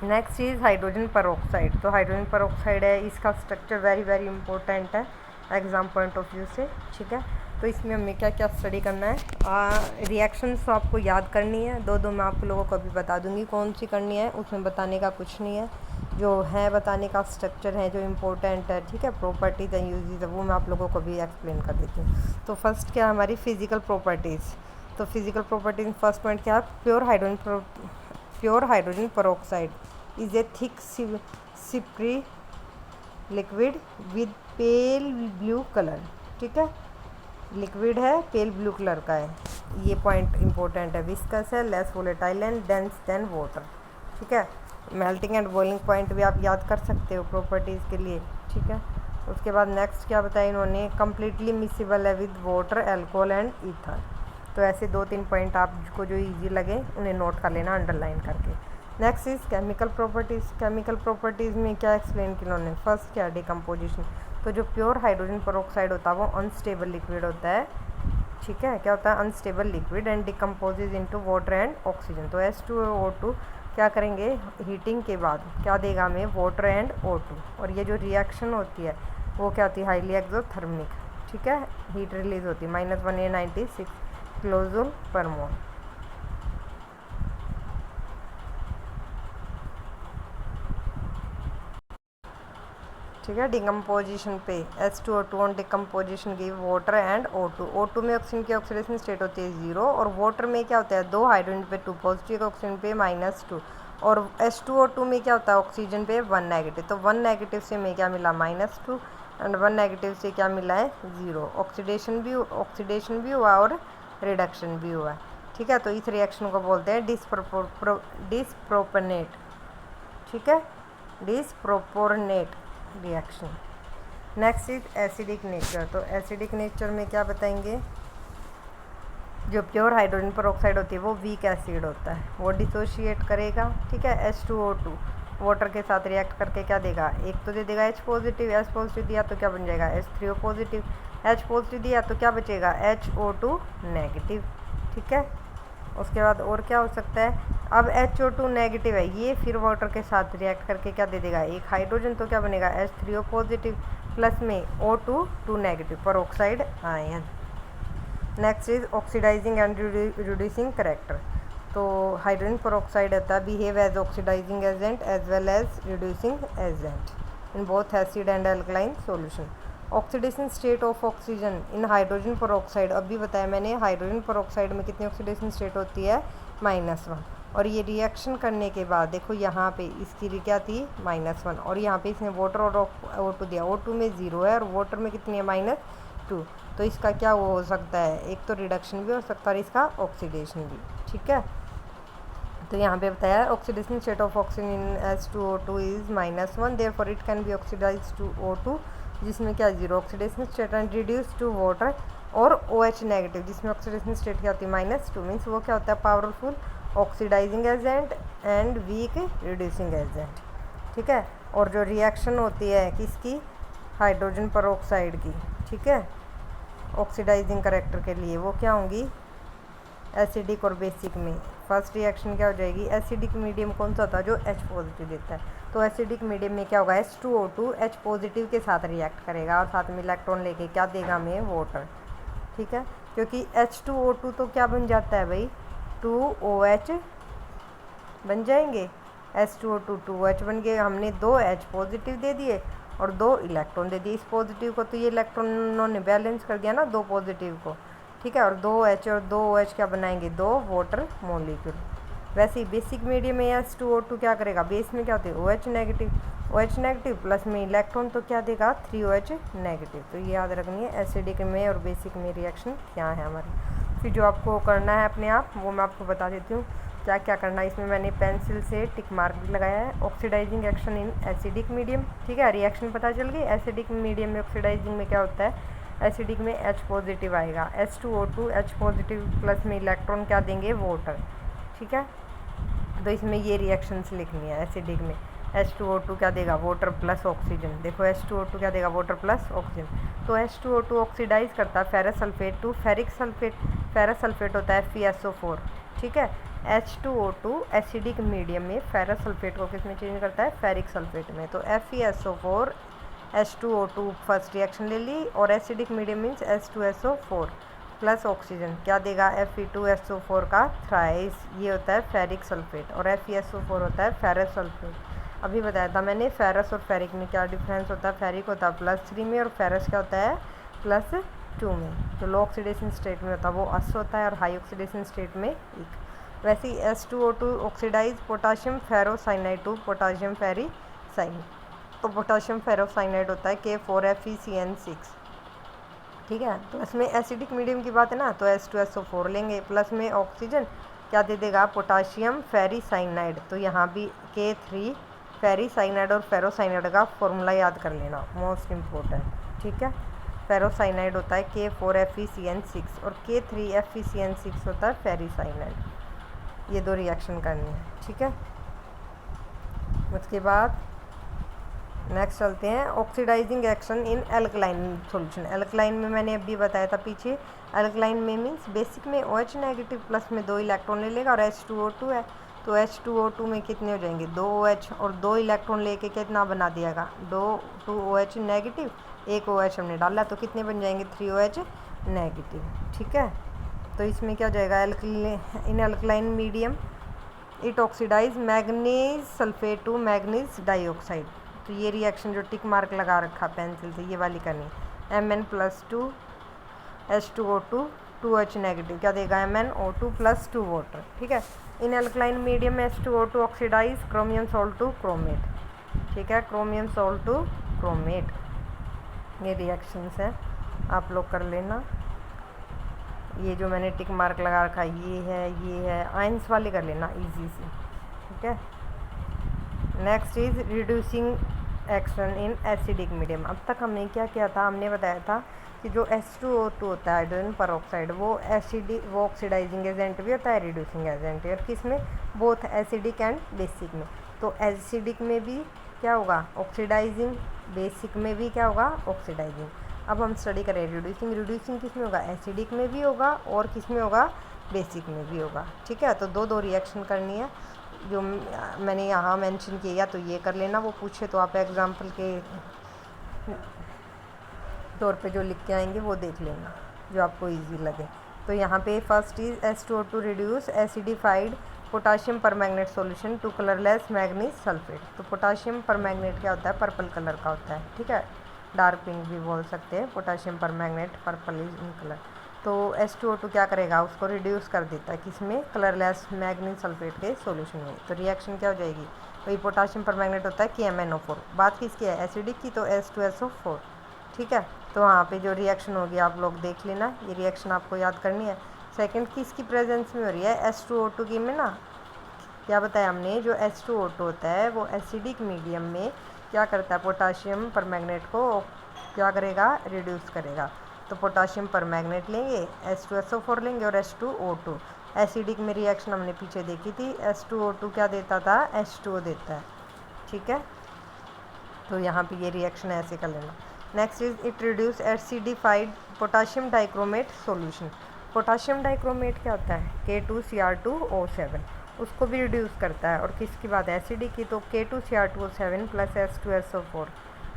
Next is hydrogen peroxide. तो हाइड्रोजन परऑक्साइड है, इसका स्ट्रक्चर वेरी वेरी इंपॉर्टेंट है एग्जाम पॉइंट ऑफ व्यू से, ठीक है। तो इसमें हमें क्या क्या स्टडी करना है, रिएक्शंस आपको याद करनी है, दो मैं आप लोगों को अभी बता दूंगी कौन सी करनी है, उसमें बताने का कुछ नहीं है, जो है बताने का स्ट्रक्चर है जो इम्पोर्टेंट है, ठीक है। प्रॉपर्टीज एंड यूजेस है वो मैं आप लोगों को भी एक्सप्लेन कर देती हूँ। तो फर्स्ट क्या है हमारी फिजिकल प्रॉपर्टीज़। तो फिजिकल प्रॉपर्टीज फर्स्ट पॉइंट क्या है, pure hydrogen peroxide is a thick Sipri liquid with pale blue colour, ठीक है। लिक्विड है, पेल ब्लू कलर का है, ये पॉइंट इंपॉर्टेंट है। विस्कस है, less volatile and dense then water, ठीक है। मेल्टिंग एंड बॉइलिंग पॉइंट भी आप याद कर सकते हो प्रॉपर्टीज़ के लिए, ठीक है। उसके बाद नेक्स्ट क्या बताया इन्होंने, कम्प्लीटली मिक्सिबल है with water, alcohol and ether. तो ऐसे 2-3 पॉइंट आपको जो इजी लगे उन्हें नोट कर लेना अंडरलाइन करके। Next is chemical properties. Chemical properties में क्या एक्सप्लेन किया उन्होंने, फर्स्ट क्या डिकम्पोजिशन। तो जो प्योर हाइड्रोजन परऑक्साइड होता है वो अनस्टेबल लिक्विड होता है, ठीक है। क्या होता है, unstable liquid and decomposes into water and oxygen. तो H2O2 क्या करेंगे, हीटिंग के बाद क्या देगा हमें, वाटर एंड O2। और ये जो रिएक्शन होती है वो क्या होती है, हाईली एक्सोथर्मिक, ठीक है। हीट रिलीज होती है -196 किलोजूल पर मोल। ठीक है। डिकम्पोजिशन पे H2O2 on decomposition give water and O2। O2 में ऑक्सीजन की ऑक्सीडेशन स्टेट होती है 0 और वाटर में क्या होता है 2 हाइड्रोजन पे 2 पॉजिटिव, ऑक्सीजन पे -2 और H2O2 में क्या होता है ऑक्सीजन पे 1 नेगेटिव। तो 1 नेगेटिव से हमें क्या मिला -2 एंड 1 नेगेटिव से क्या मिला है 0। ऑक्सीडेशन भी हुआ और रिडक्शन भी हुआ है, ठीक है। तो इस रिएक्शन को बोलते हैं डिसप्रोपोर्नेट, ठीक है, disproportionate reaction. Next is acidic nature. तो एसिडिक नेचर में क्या बताएंगे, जो प्योर हाइड्रोजन परऑक्साइड होती है वो वीक एसिड होता है, वो डिसोशिएट करेगा, ठीक है। H2O2 वाटर के साथ रिएक्ट करके क्या देगा, एक तो दे देगा H पॉजिटिव दिया तो क्या बन जाएगा H3O पॉजिटिव, H पॉजिटिव दिया तो क्या बचेगा HO2 नेगेटिव, ठीक है। उसके बाद और क्या हो सकता है, अब HO2 नेगेटिव है ये, फिर वाटर के साथ रिएक्ट करके क्या दे देगा एक हाइड्रोजन, तो क्या बनेगा H3O पॉजिटिव प्लस में O2 negative, peroxide ion. Next is oxidising and reducing character. तो हाइड्रोजन परऑक्साइड होता है behave as oxidising agent as well as reducing agent in both acid and alkaline solution. Oxidation state of oxygen in hydrogen peroxide, अभी बताया मैंने hydrogen peroxide में कितनी oxidation state होती है -1। और ये रिएक्शन करने के बाद देखो यहाँ पे इसकी क्या थी -1 और यहाँ पे इसने वाटर और O2 दिया, O2 में 0 है और वाटर में कितनी है -2। तो इसका क्या वो हो सकता है, एक तो रिडक्शन भी हो सकता है और इसका ऑक्सीडेशन भी, ठीक है। तो यहाँ पे बताया oxidation state of oxygen in H2O2 is -1 therefore it can be oxidise to O2 जिसमें क्या 0 oxidation state and reduce to water, और OH नेगेटिव जिसमें ऑक्सीडेशन स्टेट क्या होती है -2 मीन्स वो क्या होता है powerful oxidising agent and weak reducing agent, ठीक है। और जो रिएक्शन होती है किसकी, हाइड्रोजन परऑक्साइड की, ठीक है, ऑक्सीडाइजिंग करेक्टर के लिए वो क्या होंगी एसिडिक और बेसिक में। फर्स्ट रिएक्शन क्या हो जाएगी, एसिडिक मीडियम कौन सा होता है जो H पॉजिटिव देता है, तो एसिडिक मीडियम में क्या होगा H2O2 H पॉजिटिव के साथ रिएक्ट करेगा और साथ में इलेक्ट्रॉन लेके क्या देगा हमें वाटर, ठीक है। क्योंकि H2O2 तो क्या बन जाता है भाई 2OH बन जाएंगे, H2O2 2OH बन गए, हमने 2 H पॉजिटिव दे दिए और 2 इलेक्ट्रॉन दे दिए इस पॉजिटिव को, तो ये इलेक्ट्रॉनों ने बैलेंस कर दिया ना 2 पॉजिटिव को, ठीक है। और 2 H और 2 OH क्या बनाएंगे 2 वाटर मॉलिक्यूल। वैसे ही बेसिक मीडियम में H2O2 क्या करेगा, बेस में क्या होते हैं OH नेगेटिव प्लस में इलेक्ट्रॉन तो क्या देगा 3OH नेगेटिव। तो ये याद रखनी है एसिडिक में और बेसिक में रिएक्शन क्या है हमारी। फिर जो आपको करना है अपने आप वो मैं आपको बता देती हूँ क्या क्या करना है। इसमें मैंने पेंसिल से टिक मार्क भी लगाया है। Oxidising action in acidic medium, ठीक है, रिएक्शन पता चल गई। एसिडिक मीडियम में ऑक्सीडाइजिंग में क्या होता है, एसिडिक में H पॉजिटिव आएगा, H2O2 H पॉजिटिव प्लस में इलेक्ट्रॉन क्या देंगे वाटर, ठीक है। तो इसमें ये रिएक्शंस लिखनी है एसिडिक में। H2O2 क्या देगा, वाटर प्लस ऑक्सीजन। देखो H2O2 क्या देगा, वाटर प्लस ऑक्सीजन। तो H2O2 ऑक्सीडाइज करता है ferrous sulphate to ferric sulphate. Ferrous sulphate होता है FeSO4, ठीक है। H2O2 एसिडिक मीडियम में फेरस सल्फेट को किस में चेंज करता है, फेरिक सल्फेट में। तो FeSO4 H2O2 फर्स्ट रिएक्शन ले ली, और acidic medium means H2SO4 plus oxygen क्या देगा, Fe2SO4 का थ्राइस, ये होता है फेरिक सल्फेट, और FeSO4 होता है फेरस सल्फेट। अभी बताया था मैंने फेरस और फेरिक में क्या डिफरेंस होता है। फेरिक होता है +3 में, और फेरस क्या होता है +2 में। जो लो ऑक्सीडेशन स्टेट में होता है वो अस होता है, और हाई ऑक्सीडेशन स्टेट में एक। वैसे ही H2O2 oxidise potassium ferrocyanide to potassium ferricyanide. तो पोटाशियम फेरोसाइनाइड होता है K4FeCN6, ठीक है। प्लस में एसिडिक मीडियम की बात है ना, तो H2SO4 लेंगे, प्लस में ऑक्सीजन क्या दे देगा, पोटाशियम फेरीसाइनाइड। तो यहाँ भी K3 फेरीसाइनाइड और फेरोसाइनाइड का फॉर्मूला याद कर लेना, मोस्ट इम्पोर्टेंट, ठीक है। फेरोसाइनाइड होता है K4FeCN6 और K3FeCN6 होता है फेरीसाइनाइड। ये दो रिएक्शन करनी है, ठीक है। उसके बाद नेक्स्ट चलते हैं oxidising action in alkaline solution. Alkaline में मैंने अभी बताया था पीछे, एल्कलाइन में मीन्स बेसिक में OH नेगेटिव प्लस में 2 इलेक्ट्रॉन ले लेगा, और H2O2 है तो H2O2 में कितने हो जाएंगे, 2 OH, और 2 इलेक्ट्रॉन लेके कितना बना दिएगा, 2 OH नेगेटिव, 1 OH हमने डाला तो कितने बन जाएंगे, 3 OH नेगेटिव, ठीक है। तो इसमें क्या हो जाएगा, in alkaline medium it oxidise manganese sulphate to manganese dioxide. तो ये रिएक्शन जो टिक मार्क लगा रखा पेंसिल से, ये वाली करनी, Mn+2 H2O2 2H नेगेटिव क्या देगा, MnO2 + 2 वाटर, ठीक है। इन एल्कलाइन मीडियम में H2O2 oxidise chromium salt to chromate, ठीक है, क्रोमियम सॉल्ट टू क्रोमेट। ये रिएक्शंस हैं, आप लोग कर लेना। ये जो मैंने टिक मार्क लगा रखा ये है आयंस वाली कर लेना इजी सी, ठीक है। Next is reducing action in acidic medium. अब तक हमने क्या किया था, हमने बताया था कि जो H2O2 होता है हाइड्रोजन परऑक्साइड, वो ऑक्सीडाइजिंग एजेंट भी होता है, रिड्यूसिंग एजेंट, और किस में, बोथ एसिडिक एंड बेसिक में। तो एसिडिक में भी क्या होगा, ऑक्सीडाइजिंग, बेसिक में भी क्या होगा, ऑक्सीडाइजिंग। अब हम स्टडी करें रिड्यूसिंग। रिड्यूसिंग किस में होगा, एसिडिक में भी होगा, और किस में होगा, बेसिक में भी होगा, ठीक है। तो दो रिएक्शन करनी है, जो मैंने यहाँ मेंशन किया तो ये कर लेना, वो पूछे तो आप एग्जांपल के तौर पे जो लिख के आएंगे वो देख लेना, जो आपको इजी लगे। तो यहाँ पे first is H2O2 reduce acidified potassium permanganate solution to colourless manganese sulphate. तो पोटाशियम परमैंगनेट क्या होता है, पर्पल कलर का होता है, ठीक है, डार्क पिंक भी बोल सकते हैं। Potassium permanganate purple in colour. तो H2O2 क्या करेगा, उसको रिड्यूस कर देता है किसमें, कलरलेस मैग्नीज सल्फेट के सॉल्यूशन में। तो रिएक्शन क्या हो जाएगी, वही पोटाशियम परमैंगनेट होता है KMnO4। बात किसकी है, एसिडिक की, तो H2SO4, ठीक है। तो वहाँ पे जो रिएक्शन होगी आप लोग देख लेना, ये रिएक्शन आपको याद करनी है। सेकंड किसकी प्रेजेंस में हो रही है, H2O2 की में ना। क्या बताया हमने, जो H2O2 होता है वो एसिडिक मीडियम में क्या करता है, पोटाशियम परमैंगनेट को क्या करेगा, रिड्यूस करेगा। तो पोटाशियम परमैंगनेट लेंगे, H2SO4 लेंगे, और H2O2। एसिडिक में रिएक्शन हमने पीछे देखी थी, H2O2 क्या देता था, H2O देता है, ठीक है। तो यहाँ पे ये रिएक्शन ऐसे कर लेना। Next is it reduce acidified potassium dichromate solution. Potassium dichromate क्या होता है, K2Cr2O7, उसको भी रिड्यूस करता है। और किसकी बात है, एसिडिक की, तो K2Cr2O7 + H2SO4,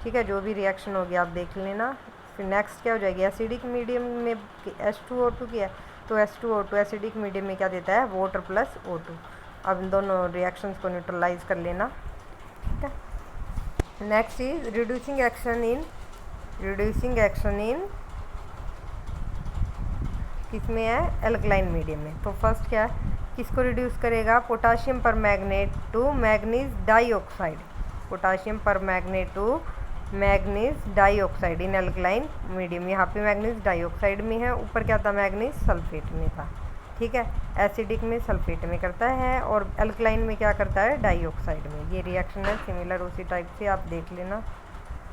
ठीक है। जो भी रिएक्शन होगी आप देख लेना। फिर नेक्स्ट क्या हो जाएगी, एसिडिक मीडियम में H2O2 की है, तो H2O2 एसिडिक मीडियम में क्या देता है, वाटर + O2। अब इन दोनों रिएक्शंस को न्यूट्रलाइज कर लेना, ठीक है। Next is reducing action in किसमें है, एल्कलाइन मीडियम में। तो फर्स्ट क्या है, किसको रिड्यूस करेगा, potassium permanganate to manganese dioxide. Potassium permanganate to manganese dioxide in alkaline medium. यहाँ पे मैग्नीज डाइऑक्साइड में है, ऊपर क्या था, मैग्नीज सल्फेट में था, ठीक है। एसिडिक में सल्फेट में करता है, और एल्कलाइन में क्या करता है, डाइऑक्साइड में। ये रिएक्शन है सिमिलर उसी टाइप से, आप देख लेना।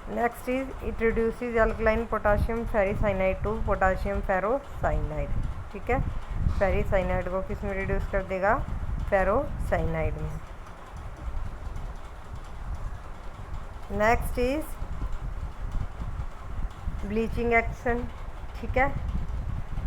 Next is it reduces alkaline potassium ferricyanide to potassium ferrocyanide, ठीक है। फेरीसाइनाइड को किस में रिड्यूस कर देगा, फेरोसाइनाइड में। Next is bleaching action. ठीक है,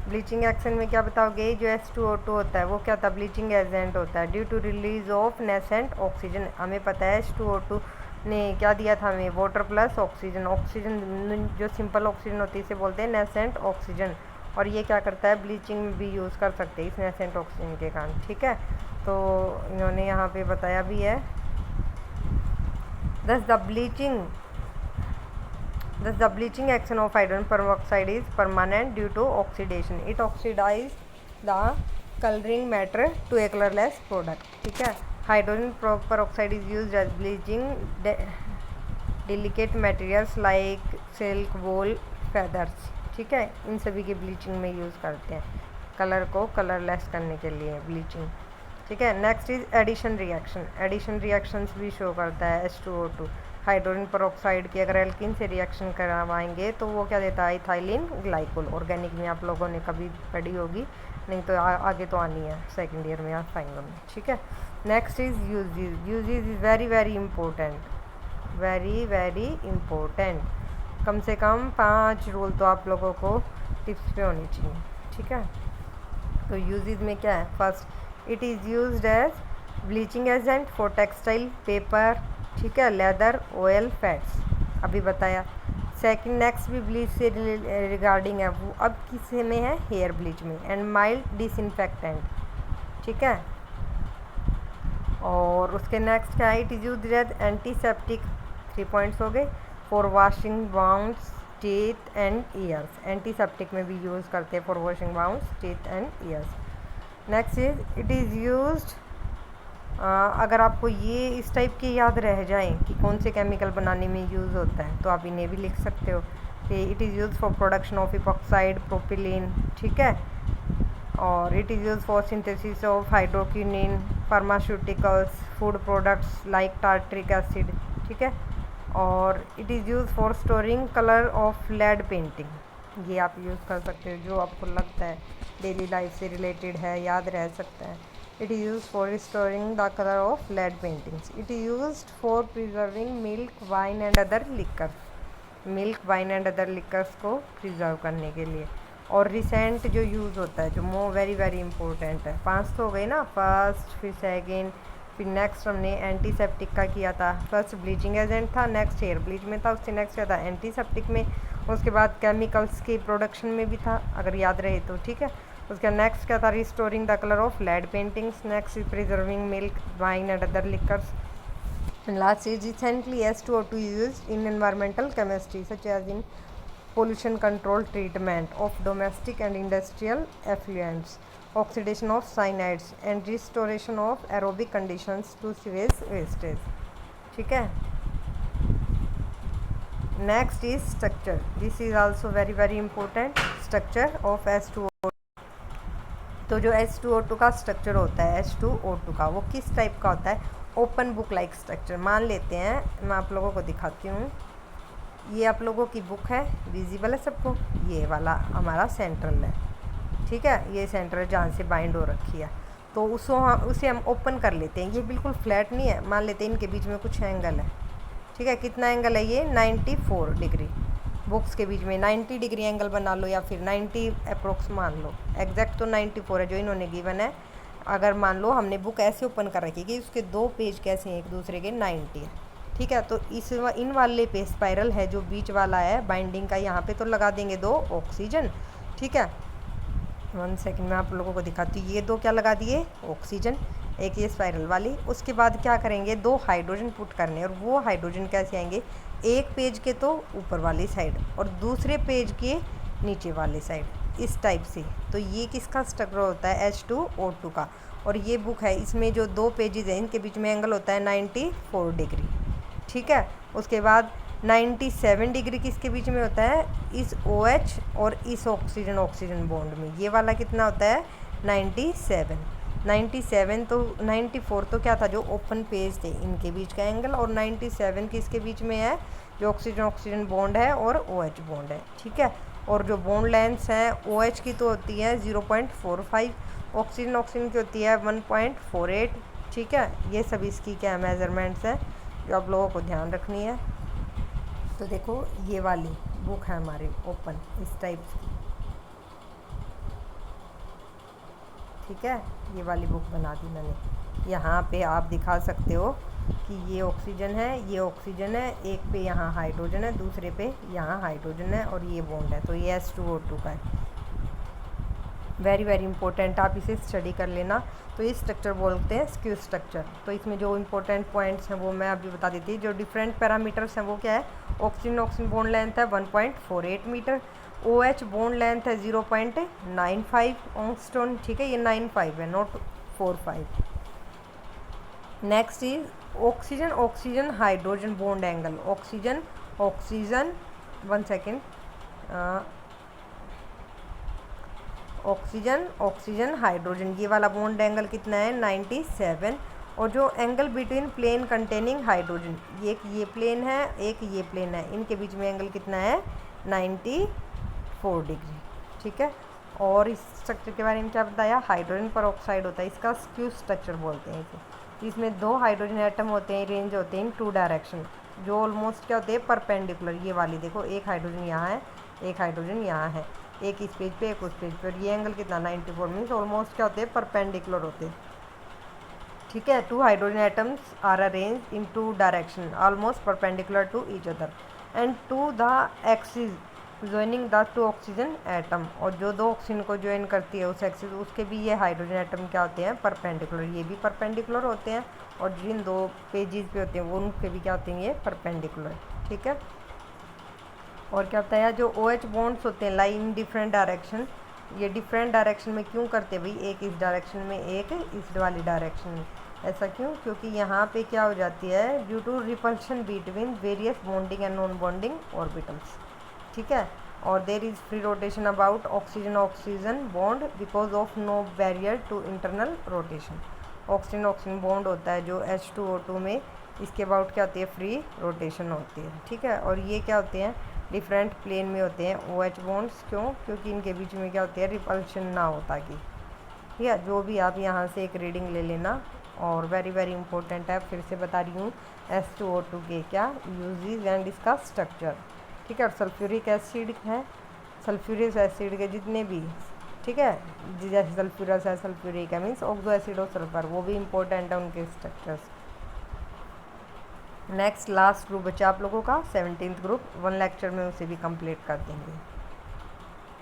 ब्लीचिंग एक्शन में क्या बताओगे, जो H2O2 होता है वो क्या था, ब्लीचिंग एजेंट होता है due to release of nascent oxygen. हमें पता है H2O2 ने क्या दिया था हमें, वाटर प्लस ऑक्सीजन। ऑक्सीजन जो सिंपल ऑक्सीजन होती है इसे बोलते हैं नेसेंट ऑक्सीजन, और ये क्या करता है, ब्लीचिंग में भी यूज़ कर सकते हैं इस नेसेंट ऑक्सीजन के कारण। ठीक है, तो इन्होंने यहाँ पे बताया भी है, thus the bleaching action of hydrogen peroxide is permanent due to oxidation. It oxidize the coloring matter to a colorless product. ठीक है, hydrogen peroxide is used as bleaching delicate materials like silk, wool, feathers. ठीक है, इन सभी की bleaching में use करते हैं, colour को कलरलेस करने के लिए ब्लीचिंग। ठीक है, next is addition reaction. Addition reactions भी शो करता है H2O2। हाइड्रोजन पेरोक्साइड की अगर एल्किन से रिएक्शन करवाएंगे तो वो क्या देता है, इथाइलिन ग्लाइकोल। ऑर्गेनिक में आप लोगों ने कभी पढ़ी होगी, नहीं तो आगे तो आनी है, सेकेंड ईयर में या फाइनल में। ठीक है, next is uses. Uses is very very important, very very important. कम से कम 5 रूल तो आप लोगों को टिप्स पे होनी चाहिए। ठीक है, तो यूजेज में क्या है, first it is used as bleaching agent for textile, paper, ठीक है, लेदर, ऑयल, फैट्स, अभी बताया। सेकंड, नेक्स्ट भी ब्लीच से रिगार्डिंग है, वो अब किस में है, हेयर ब्लीच में। And mild disinfectant. ठीक है, और उसके नेक्स्ट क्या है, it is used as antiseptic, 3 points हो गए, for washing wounds, teeth and ears. Antiseptic में भी यूज़ करते हैं for washing wounds, teeth and years. Next is it is used, अगर आपको ये इस टाइप के याद रह जाएं कि कौन से केमिकल बनाने में यूज़ होता है तो आप इन्हें भी लिख सकते हो कि it is use for production of epoxide, propylene. ठीक है, और it is use for synthesis of hydroquinone, pharmaceuticals, food products like tartaric acid. ठीक है, और it is use for storing colour of lead painting. ये आप यूज़ कर सकते हो, जो आपको लगता है डेली लाइफ से रिलेटेड है, याद रह सकता है। It is used for restoring the color of lead paintings. It is used for preserving milk, wine and other liquors. Milk, wine and other liquors को प्रिजर्व करने के लिए। और रिसेंट जो यूज़ होता है, जो वेरी वेरी इंपॉर्टेंट है, 5 तो हो गए ना, फर्स्ट, फिर सेकेंड, फिर नेक्स्ट हमने एंटीसेप्टिक का किया था। फर्स्ट ब्लीचिंग एजेंट था, नेक्स्ट हेयर ब्लीच में था, उससे नेक्स्ट क्या था, एंटीसेप्टिक में, उसके बाद केमिकल्स की प्रोडक्शन में भी था, अगर याद रहे तो। ठीक है, उसका नेक्स्ट क्या था, restoring the colour of lead paintings. Next is preserving milk, wine and other liquors. And last is recently H2O2 used in environmental chemistry such as in pollution control treatment of domestic and industrial effluents, oxidation of cyanides and restoration of aerobic conditions to sewage wastage. ठीक है, next is structure. This is also very very important, structure of H2O2. तो जो H2O2 का structure होता है, H2O2 का, वो किस टाइप का होता है, ओपन बुक लाइक स्ट्रक्चर। मान लेते हैं, मैं आप लोगों को दिखाती हूँ, ये आप लोगों की बुक है, विजिबल है सबको, ये वाला हमारा सेंट्रल है। ठीक है, ये सेंट्रल जहाँ से बाइंड हो रखी है, तो उसे हम ओपन कर लेते हैं। ये बिल्कुल फ्लैट नहीं है, मान लेते हैं इनके बीच में कुछ एंगल है। ठीक है, कितना एंगल है ये, 94 डिग्री। बुक्स के बीच में 90 डिग्री एंगल बना लो, या फिर 90 अप्रोक्स मान लो, एग्जैक्ट तो 94 है जो इन्होंने गिवन है। अगर मान लो हमने बुक ऐसे ओपन कर रखी कि उसके 2 पेज कैसे हैं एक दूसरे के, 90 है। ठीक है, तो इन वाले पे स्पाइरल है जो बीच वाला है बाइंडिंग का, यहाँ पे तो लगा देंगे 2 ऑक्सीजन। ठीक है, 1 सेकेंड में आप लोगों को दिखाती हूँ, ये 2 क्या लगा दिए, ऑक्सीजन, एक ये स्पाइरल वाली। उसके बाद क्या करेंगे, 2 हाइड्रोजन पुट करने, और वो हाइड्रोजन कैसे आएंगे, एक पेज के तो ऊपर वाली साइड और दूसरे पेज के नीचे वाली साइड, इस टाइप से। तो ये किसका स्ट्रक्चर होता है, H2O2 का। और ये बुक है, इसमें जो 2 पेजेस हैं इनके बीच में एंगल होता है 94 डिग्री। ठीक है, उसके बाद 97 डिग्री किसके बीच में होता है, इस OH और इस ऑक्सीजन बॉन्ड में। ये वाला कितना होता है, 97 तो 94 तो क्या था, जो ओपन पेज थे इनके बीच का एंगल, और 97 किसके बीच में है, जो ऑक्सीजन बॉन्ड है और OH बॉन्ड है। ठीक है, और जो बॉन्ड लेंथ्स हैं, OH की तो होती है 0.45, ऑक्सीजन की होती है 1.48। ठीक है, ये सब इसकी क्या मेजरमेंट्स हैं जो आप लोगों को ध्यान रखनी है। तो देखो ये वाली बुक है हमारी ओपन इस टाइप की, ठीक है, ये वाली बुक बना दी मैंने। यहाँ पे आप दिखा सकते हो कि ये ऑक्सीजन है, ये ऑक्सीजन है, एक पे यहाँ हाइड्रोजन है, दूसरे पे यहाँ हाइड्रोजन है और ये बॉन्ड है, तो ये H2O2 का है। वेरी वेरी इंपॉर्टेंट, आप इसे स्टडी कर लेना। तो ये स्ट्रक्चर बोलते हैं स्क्यू स्ट्रक्चर। तो इसमें जो इंपॉर्टेंट पॉइंट्स हैं वो मैं अभी बता देती हूँ। जो डिफरेंट पैरामीटर्स हैं वो क्या है, ऑक्सीजन ऑक्सीजन बॉन्ड लेंथ है 1.48 मीटर, OH बॉन्ड लेंथ है 0.95 एंगस्ट्रॉम, ठीक है, ये 95 है not 45। Next is oxygen oxygen hydrogen bond angle, oxygen oxygen 1 second, oxygen oxygen hydrogen ये वाला बॉन्ड एंगल कितना है 97। और जो angle between plane containing hydrogen, एक ये प्लेन है एक ये प्लेन है, इनके बीच में एंगल कितना है 94 डिग्री, ठीक है। और इस स्ट्रक्चर के बारे में क्या बताया, हाइड्रोजन पर ऑक्साइड होता है, इसका स्क्यू स्ट्रक्चर बोलते हैं इसे। इसमें 2 हाइड्रोजन एटम होते हैं, रेंज होते हैं इन 2 डायरेक्शन, जो ऑलमोस्ट क्या होते हैं परपेंडिकुलर। ये वाली देखो, एक हाइड्रोजन यहाँ है, एक हाइड्रोजन यहाँ है, एक इस पेज पे एक उस पेज पे, और ये एंगल कितना 94 मीन्स ऑलमोस्ट क्या होते हैं परपेंडिकुलर होते हैं, ठीक है। 2 hydrogen atoms are arranged in 2 direction almost perpendicular to each other and to the axis joining the 2 oxygen atom. और जो 2 ऑक्सीजन को ज्वाइन करती है उस एक्सिस, उसके भी ये हाइड्रोजन एटम क्या होते हैं परपेंडिकुलर, ये भी परपेंडिकुलर होते हैं, और जिन 2 पेजेस पे होते हैं वो उनके भी क्या होते हैं ये परपेंडिकुलर, ठीक है। और क्या होता है, जो OH बॉन्ड्स होते हैं लाई इन डिफरेंट डायरेक्शन, ये डिफरेंट डायरेक्शन में क्यों करते हैं भाई, एक इस डायरेक्शन में एक इस वाली डायरेक्शन में, ऐसा क्यों, क्योंकि यहाँ पे क्या हो जाती है due to repulsion between various bonding and non bonding orbitals, ठीक है। और there is free rotation about oxygen oxygen bond because of no barrier to internal rotation. Oxygen oxygen bond होता है जो H2O2 में, इसके अबाउट क्या होती है फ्री रोटेशन होती है, ठीक है। और ये क्या होते हैं डिफरेंट प्लेन में होते हैं OH बॉन्ड्स, क्यों, क्योंकि इनके बीच में क्या होती है रिपल्शन ना हो ताकि, ठीक है। जो भी आप यहाँ से एक रीडिंग ले लेना, और वेरी वेरी इंपॉर्टेंट है, फिर से बता रही हूँ H2O2 के क्या यूजेस एंड इसका स्ट्रक्चर, ठीक है। और सल्फ्यूरिक एसिड है, सल्फ्यूरिक एसिड के जितने भी, ठीक है, जैसे सल्फ्यूरस है सल्फ्यूरिक है मीन्स ऑक्सो एसिड और सल्फर, वो भी इंपॉर्टेंट है उनके स्ट्रक्चर्स। नेक्स्ट लास्ट ग्रुप बचा आप लोगों का 17th ग्रुप, 1 लेक्चर में उसे भी कंप्लीट कर देंगे।